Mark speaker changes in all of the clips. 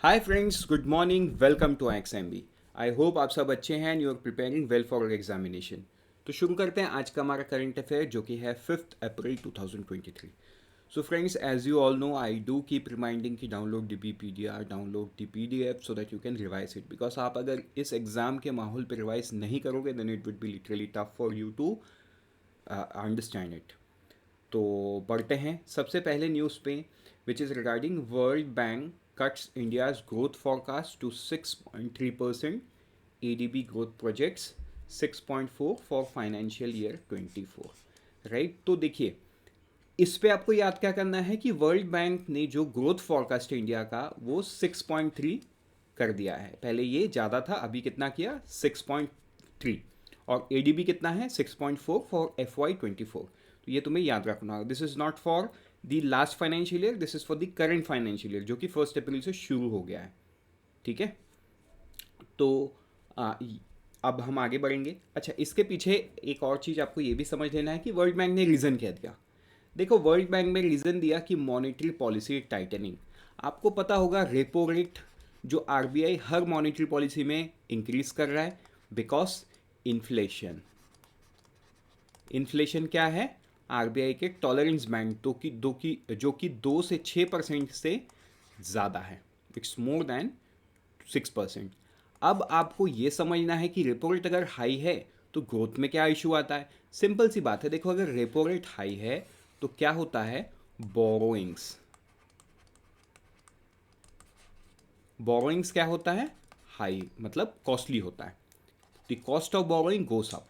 Speaker 1: Hi friends, good morning, welcome to XMB. I hope आप सब अच्छे हैं and you are preparing well for examination. तो शुरू करते हैं आज का हमारा करंट अफेयर जो कि है 5 अप्रैल 2023। So friends, as you all know, I do keep reminding कि download the PDR, download the PDF so that you can revise it, because आप अगर इस एग्जाम के माहौल पर रिवाइज नहीं करोगे then it would be literally tough for you to understand it. तो बढ़ते हैं सबसे पहले न्यूज़ पे, which is regarding World Bank cuts India's growth forecast to 6.3%, ADB growth projects 6.4 for financial year 24। Right, तो देखिए इस पे आपको याद क्या करना है कि वर्ल्ड बैंक ने जो ग्रोथ फॉरकास्ट है इंडिया का वो 6.3 कर दिया है। पहले ये ज़्यादा था, अभी कितना किया 6.3, और एडीबी कितना है 6.4 फॉर FY24। तो ये तुम्हें याद रखना, this is not for the last financial year, this is for the current financial year जो कि 1 अप्रैल से शुरू हो गया है। ठीक है, तो अब हम आगे बढ़ेंगे। अच्छा, इसके पीछे एक और चीज़ आपको ये भी समझ लेना है कि वर्ल्ड बैंक ने रीज़न क्या दिया। देखो, वर्ल्ड बैंक ने रीज़न दिया कि मॉनेटरी पॉलिसी टाइटनिंग। आपको पता होगा रेपो रेट जो आरबीआई हर मॉनेटरी पॉलिसी में इंक्रीज कर रहा है बिकॉज इन्फ्लेशन। इन्फ्लेशन क्या है? आरबीआई के टॉलरेंस बैंड जो कि 2 से 6% से ज़्यादा है, इट्स मोर देन 6%। अब आपको ये समझना है कि रेपो रेट अगर हाई है तो ग्रोथ में क्या इशू आता है। सिंपल सी बात है, देखो अगर रेपो रेट हाई है तो क्या होता है, बोरोइंग्स। बोरोइंग्स क्या होता है, हाई मतलब कॉस्टली होता है, the cost of borrowing goes up.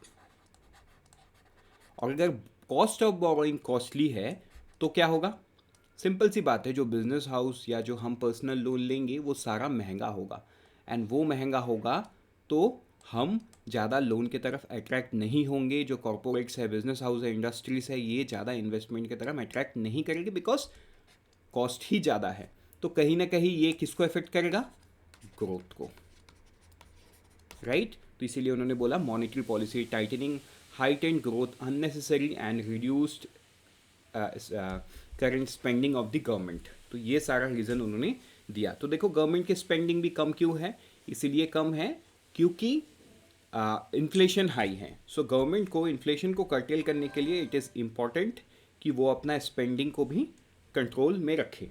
Speaker 1: और अगर कॉस्ट ऑफ बोरोइंग कॉस्टली है तो क्या होगा, सिंपल सी बात है, जो बिजनेस हाउस या जो हम पर्सनल लोन लेंगे वो सारा महंगा होगा, एंड वो महंगा होगा तो हम ज़्यादा लोन की तरफ अट्रैक्ट नहीं होंगे। जो कॉरपोरेट्स है, बिजनेस हाउस है, इंडस्ट्रीज है, ये ज़्यादा इन्वेस्टमेंट की तरफ अट्रैक्ट नहीं करेंगे बिकॉज कॉस्ट ही ज़्यादा है। तो कहीं ना कहीं ये किसको इफेक्ट करेगा, ग्रोथ को। राइट, तो इसीलिए उन्होंने बोला monetary policy tightening heightened growth unnecessary and reduced current spending of the government. तो ये सारा रीज़न उन्होंने दिया। तो देखो गवर्नमेंट की स्पेंडिंग भी कम क्यों है, इसीलिए कम है क्योंकि इन्फ्लेशन हाई है। सो गवर्नमेंट को इन्फ्लेशन को कर्टेल करने के लिए इट इज़ इम्पॉर्टेंट कि वो अपना स्पेंडिंग को भी कंट्रोल में रखे।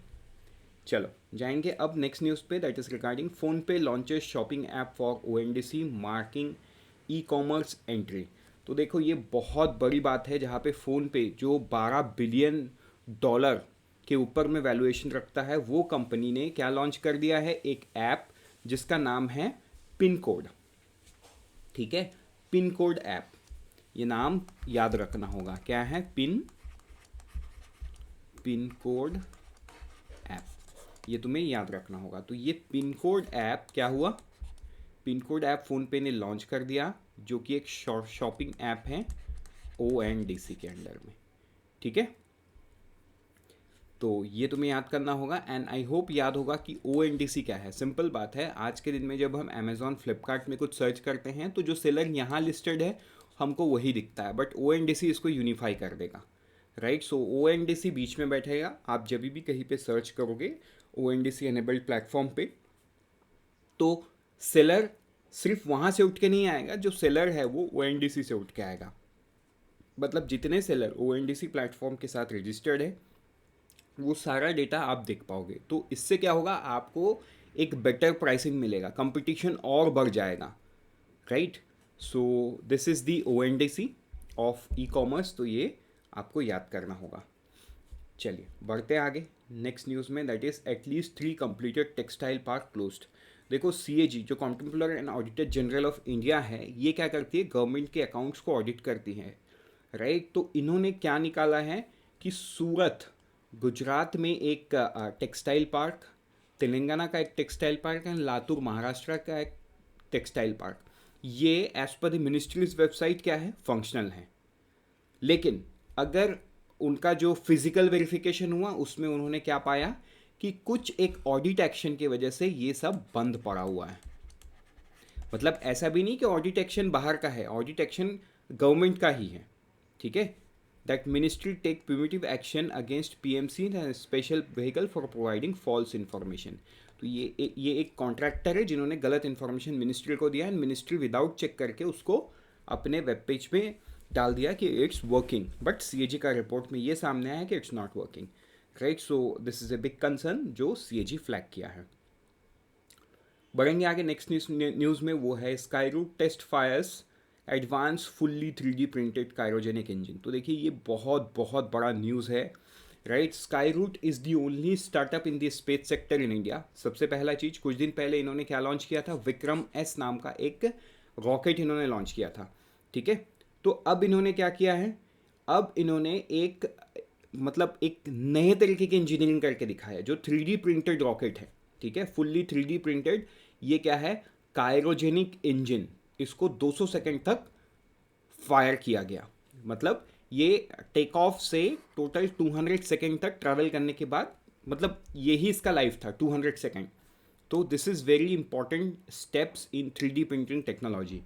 Speaker 1: चलो जाएंगे अब नेक्स्ट न्यूज़ पे, दैट इज़ रिगार्डिंग फोन पे launches shopping app for ONDC marking e commerce entry. तो देखो ये बहुत बड़ी बात है, जहाँ पे फ़ोन पे जो 12 बिलियन डॉलर के ऊपर में वैल्यूएशन रखता है, वो कंपनी ने क्या लॉन्च कर दिया है, एक ऐप जिसका नाम है पिन कोड। ठीक है, पिन कोड ऐप, ये नाम याद रखना होगा, क्या है, पिन कोड ऐप, ये तुम्हें याद रखना होगा। तो ये पिन कोड ऐप क्या हुआ, पिन कोड ऐप फ़ोनपे ने लॉन्च कर दिया, जो कि एक शॉपिंग ऐप है ONDC के अंडर में। ठीक है, तो ये तुम्हें याद करना होगा, एंड आई होप याद होगा कि ONDC क्या है। सिंपल बात है, आज के दिन में जब हम अमेजॉन फ्लिपकार्ट में कुछ सर्च करते हैं तो जो सेलर यहाँ लिस्टेड है हमको वही दिखता है, बट ONDC इसको यूनिफाई कर देगा। राइट, सो ONDC बीच में बैठेगा। आप जब भी कहीं पे सर्च करोगे ONDC एनेबल्ड प्लेटफॉर्म पे, तो सेलर सिर्फ वहाँ से उठ के नहीं आएगा, जो सेलर है वो ONDC से उठ के आएगा। मतलब जितने सेलर ONDC प्लेटफॉर्म के साथ रजिस्टर्ड है वो सारा डेटा आप देख पाओगे। तो इससे क्या होगा, आपको एक बेटर प्राइसिंग मिलेगा, कंपटीशन और बढ़ जाएगा। Right, so this is the ONDC of e commerce, तो ये आपको याद करना होगा। चलिए बढ़ते आगे नेक्स्ट न्यूज़ में, that is at least 3 completed textile park closed. देखो CAG जो controller and auditor general of India है, ये क्या करती है, गवर्नमेंट के अकाउंट्स को ऑडिट करती है। राइट, तो इन्होंने क्या निकाला है कि सूरत गुजरात में एक टेक्सटाइल पार्क, तेलंगाना का एक textile park and Latur Maharashtra का एक टेक्सटाइल पार्क, ये as per the ministry's website क्या है, फंक्शनल है। लेकिन अगर उनका जो फिजिकल वेरिफिकेशन हुआ उसमें उन्होंने क्या पाया कि कुछ एक ऑडिट एक्शन की वजह से ये सब बंद पड़ा हुआ है। मतलब ऐसा भी नहीं कि ऑडिट एक्शन बाहर का है, ऑडिट एक्शन गवर्नमेंट का ही है। ठीक है, that ministry take punitive action against PMC and special vehicle for providing false information. तो ये एक कॉन्ट्रैक्टर है जिन्होंने गलत इन्फॉर्मेशन मिनिस्ट्री को दिया एंड मिनिस्ट्री विदाउट चेक करके उसको अपने वेब पेज पे डाल दिया कि इट्स वर्किंग, बट सीएजी का रिपोर्ट में ये सामने आया कि it's not working, right. So this is a big concern जो सीएजी फ्लैग किया है। बढ़ेंगे आगे नेक्स्ट न्यूज़ में, वो है Skyroot test fires advance fully 3D printed cryogenic engine. तो देखिए ये बहुत बहुत बड़ा न्यूज़ है, right. Skyroot is the only startup in the space sector in India. सबसे पहला चीज़, कुछ दिन पहले इन्होंने क्या लॉन्च किया था, विक्रम एस नाम का एक रॉकेट इन्होंने लॉन्च किया था, ठीक है। तो अब इन्होंने क्या किया है, अब इन्होंने एक मतलब एक नए तरीके की इंजीनियरिंग करके दिखाया जो 3D प्रिंटेड रॉकेट है, ठीक है, फुल्ली 3D प्रिंटेड। ये क्या है, कायरोजेनिक इंजन, इसको 200 सेकंड तक फायर किया गया। मतलब ये टेक ऑफ से टोटल 200 सेकंड तक ट्रैवल करने के बाद, मतलब यही इसका लाइफ था 200 सेकंड। तो this is very important steps in 3D printing technology,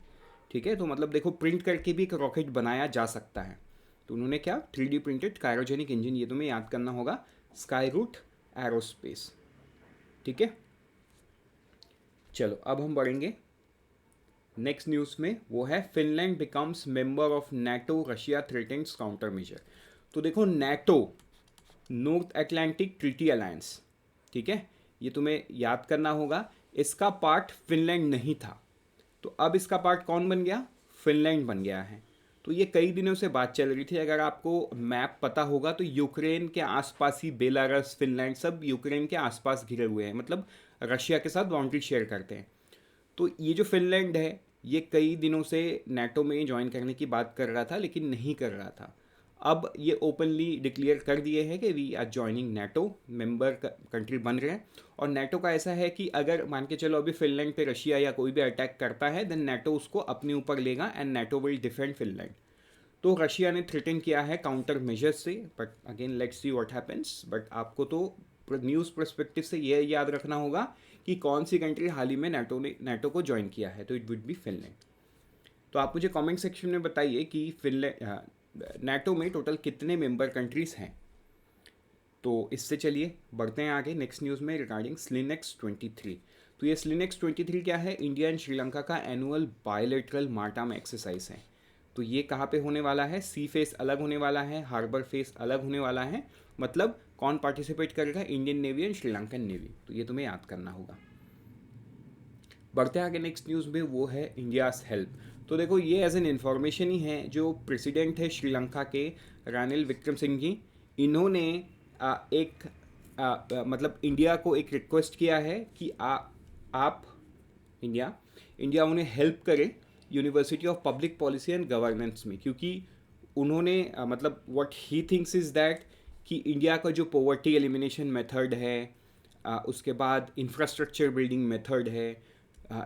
Speaker 1: ठीक है। तो मतलब देखो प्रिंट करके भी एक रॉकेट बनाया जा सकता है। तो उन्होंने क्या, 3D प्रिंटेड कायरोजेनिक इंजन, ये तुम्हें याद करना होगा, स्काईरूट एरोस्पेस, ठीक है। चलो अब हम बढ़ेंगे नेक्स्ट न्यूज़ में, वो है Finland becomes member of NATO, Russia threatens counter measure. तो देखो NATO, north Atlantic treaty alliance, ठीक है, ये तुम्हें याद करना होगा, इसका पार्ट फिनलैंड नहीं था। तो अब इसका पार्ट कौन बन गया, फिनलैंड बन गया है। तो ये कई दिनों से बात चल रही थी, अगर आपको मैप पता होगा तो यूक्रेन के आसपास ही बेलारस, फिनलैंड सब यूक्रेन के आसपास घिरे हुए हैं, मतलब रशिया के साथ बाउंड्री शेयर करते हैं। तो ये जो फिनलैंड है ये कई दिनों से नाटो में ज्वाइन करने की बात कर रहा था लेकिन नहीं कर रहा था। अब ये ओपनली डिक्लेयर कर दिए हैं कि we are joining NATO, member country बन रहे हैं। और नाटो का ऐसा है कि अगर मान के चलो अभी फिनलैंड पे रशिया या कोई भी अटैक करता है, देन नाटो उसको अपने ऊपर लेगा and NATO will defend Finland. तो रशिया ने थ्रेटन किया है काउंटर मेजर्स से, but again let's see what happens. But आपको तो न्यूज़ पर्सपेक्टिव से ये याद रखना होगा कि कौन सी कंट्री हाल ही में नाटो को ज्वाइन किया है, तो इट वुड बी फिनलैंड। तो आप मुझे कमेंट सेक्शन में बताइए कि फिनलैंड नाटो में टोटल कितने मेंबर कंट्रीज़ हैं। तो इससे चलिए बढ़ते हैं आगे नेक्स्ट न्यूज़ में रिगार्डिंग स्लिनेक्स 23। तो ये स्लिनेक्स 23 क्या है, इंडिया एंड श्रीलंका का एनुअल बायलैटरल मार्टाम एक्सरसाइज है। तो ये कहाँ पे होने वाला है, सी फेस अलग होने वाला है, हार्बर फेस अलग होने वाला है। मतलब कौन पार्टिसिपेट करेगा, Indian navy and Sri Lankan navy. तो ये तुम्हें याद करना होगा। बढ़ते आगे नेक्स्ट न्यूज़ में, वो है इंडियाज़ हेल्प। तो देखो ये एज एन इन्फॉर्मेशन ही है, जो प्रेसिडेंट है श्रीलंका के रानिल विक्रमसिंघे, इन्होंने मतलब इंडिया को एक रिक्वेस्ट किया है कि आप इंडिया उन्हें हेल्प करे university of public policy and governance में, क्योंकि उन्होंने मतलब what he thinks is that कि इंडिया का जो पॉवर्टी एलिमिनेशन मेथड है, उसके बाद इंफ्रास्ट्रक्चर बिल्डिंग मेथड है,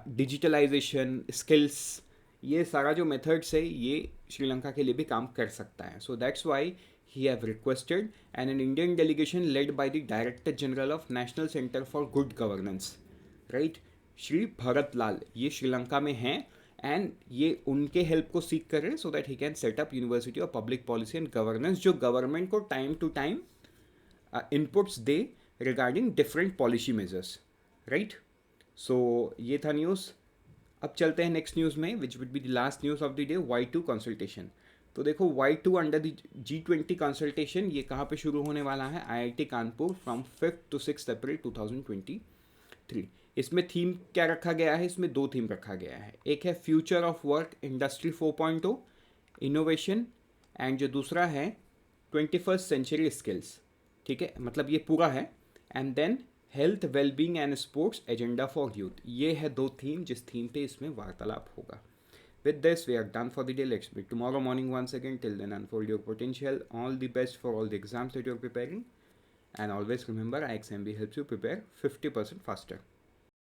Speaker 1: डिजिटलाइजेशन, स्किल्स, ये सारा जो मेथड्स है ये श्रीलंका के लिए भी काम कर सकता है। So that's why he have requested and an Indian delegation led by the Director General of National Center for Good Governance, right, Shri Bharat Lal, ये श्रीलंका में हैं एंड ये उनके हेल्प को सीख कर रहे हैं so that he can set up university of public policy and governance, जो गवर्नमेंट को टाइम टू टाइम इनपुट्स दे regarding different policy measures, right. So ये था न्यूज़। अब चलते हैं नेक्स्ट न्यूज़ में, which would be the last news of the day, Y2 consultation. तो देखो Y2 under the G20 consultation, ये कहाँ पे शुरू होने वाला है, IIT कानपुर फ्रॉम 5 to 6 अप्रैल 2023। इसमें थीम क्या रखा गया है, इसमें दो थीम रखा गया है, एक है future of work industry 4.0 innovation, and जो दूसरा है 21st सेंचुरी स्किल्स, ठीक है, मतलब ये पूरा है। And then health, wellbeing and sports agenda for youth, ये है दो थीम जिस थीम पे इसमें वार्तालाप होगा। With this, we are done for the day. Let's meet tomorrow morning once again. Till then, unfold your potential. All the best for all the exams that you're preparing. And always remember, IXMB helps you prepare 50% faster.